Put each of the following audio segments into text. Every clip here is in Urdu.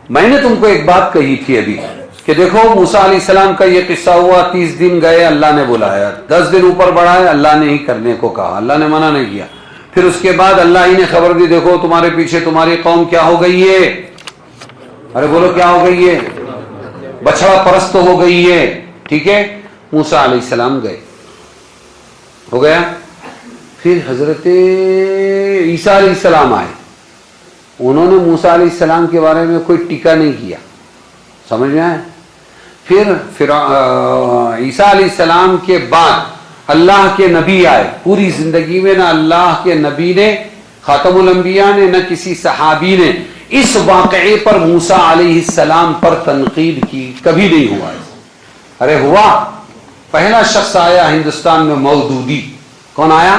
میں نے تم کو ایک بات کہی تھی ابھی کہ دیکھو موسیٰ علیہ السلام کا یہ قصہ ہوا، 30 دن گئے، اللہ نے بلایا، 10 دن اوپر بڑھایا، اللہ نے ہی کرنے کو کہا، اللہ نے منع نہیں کیا، پھر اس کے بعد اللہ ہی نے خبر دی، دیکھو تمہارے پیچھے تمہاری قوم کیا ہو گئی ہے، ارے بولو کیا ہو گئی ہے، بچڑا پرست ہو گئی ہے، ٹھیک ہے۔ موسیٰ علیہ السلام گئے، ہو گیا، پھر حضرت عیسیٰ علیہ السلام آئے، انہوں نے موسیٰ علیہ السلام کے بارے میں کوئی ٹیکا نہیں کیا، سمجھ میں آئے۔ پھر عیسیٰ علیہ السلام کے بعد اللہ کے نبی آئے، پوری زندگی میں نہ اللہ کے نبی نے، خاتم الانبیاء نے، نہ کسی صحابی نے اس واقعے پر موسیٰ علیہ السلام پر تنقید کی، کبھی نہیں ہوا۔ ارے ہوا، پہلا شخص آیا ہندوستان میں مودودی، کون آیا؟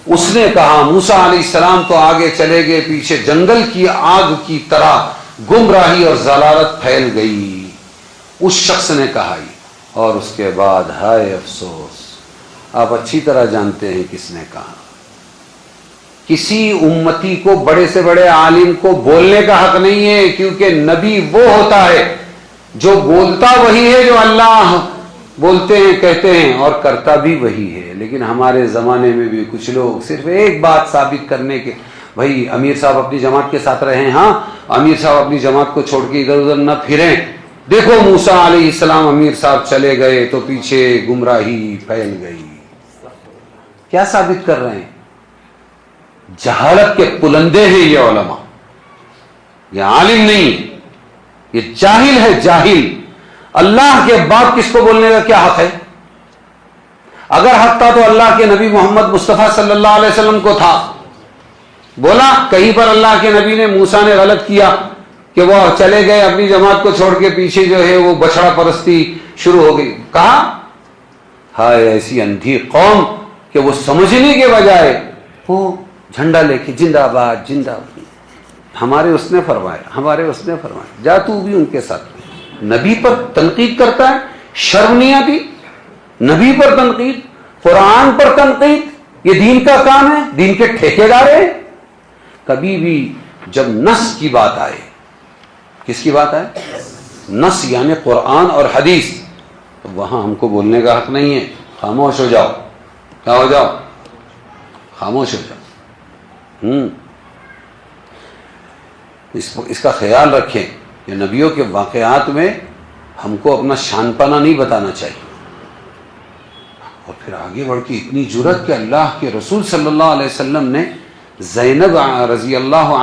اس نے کہا موسیٰ علیہ السلام تو آگے چلے گئے، پیچھے جنگل کی آگ کی طرح گمراہی اور ضلالت پھیل گئی، اس شخص نے کہا ہی، اور اس کے بعد ہائے افسوس، آپ اچھی طرح جانتے ہیں کس نے کہا۔ کسی امتی کو، بڑے سے بڑے عالم کو بولنے کا حق نہیں ہے، کیونکہ نبی وہ ہوتا ہے جو بولتا وہی ہے جو اللہ بولتے ہیں، کہتے ہیں، اور کرتا بھی وہی ہے۔ لیکن ہمارے زمانے میں بھی کچھ لوگ صرف ایک بات ثابت کرنے کے، بھائی امیر صاحب اپنی جماعت کے ساتھ رہیں، ہاں امیر صاحب اپنی جماعت کو چھوڑ کے ادھر ادھر نہ پھریں، دیکھو موسیٰ علیہ السلام امیر صاحب چلے گئے تو پیچھے گمراہی پھیل گئی۔ کیا ثابت کر رہے ہیں؟ جہالت کے پلندے ہیں یہ علماء، یہ عالم نہیں، یہ جاہل ہے، جاہل۔ اللہ کے بعد کس کو بولنے کا کیا حق ہے؟ اگر حق تھا تو اللہ کے نبی محمد مصطفیٰ صلی اللہ علیہ وسلم کو تھا، بولا کہیں پر اللہ کے نبی نے موسیٰ نے غلط کیا کہ وہ چلے گئے اپنی جماعت کو چھوڑ کے، پیچھے جو ہے وہ بچڑا پرستی شروع ہو گئی، کہا ہائے ایسی اندھی قوم کہ وہ سمجھنے کے بجائے وہ جھنڈا لے کے زندہ باد زندہ باد۔ ہمارے اس نے فرمایا جا تو بھی ان کے ساتھ۔ نبی پر تنقید کرتا ہے، شرم نہیں آتی؟ نبی پر تنقید، قرآن پر تنقید، یہ دین کا کام ہے، دین کے ٹھیکیدار ہیں۔ کبھی بھی جب نص کی بات آئے، کس کی بات آئے؟ نص یعنی قرآن اور حدیث، تو وہاں ہم کو بولنے کا حق نہیں ہے، خاموش ہو جاؤ۔ کیا ہو جاؤ؟ خاموش ہو جاؤ۔ اس کا خیال رکھیں کہ نبیوں کے واقعات میں ہم کو اپنا شان پانا نہیں بتانا چاہیے۔ اور پھر آگے بڑھ کے اتنی جرأت کہ اللہ کے رسول صلی اللہ علیہ وسلم نے زینب رضی اللہ عنہ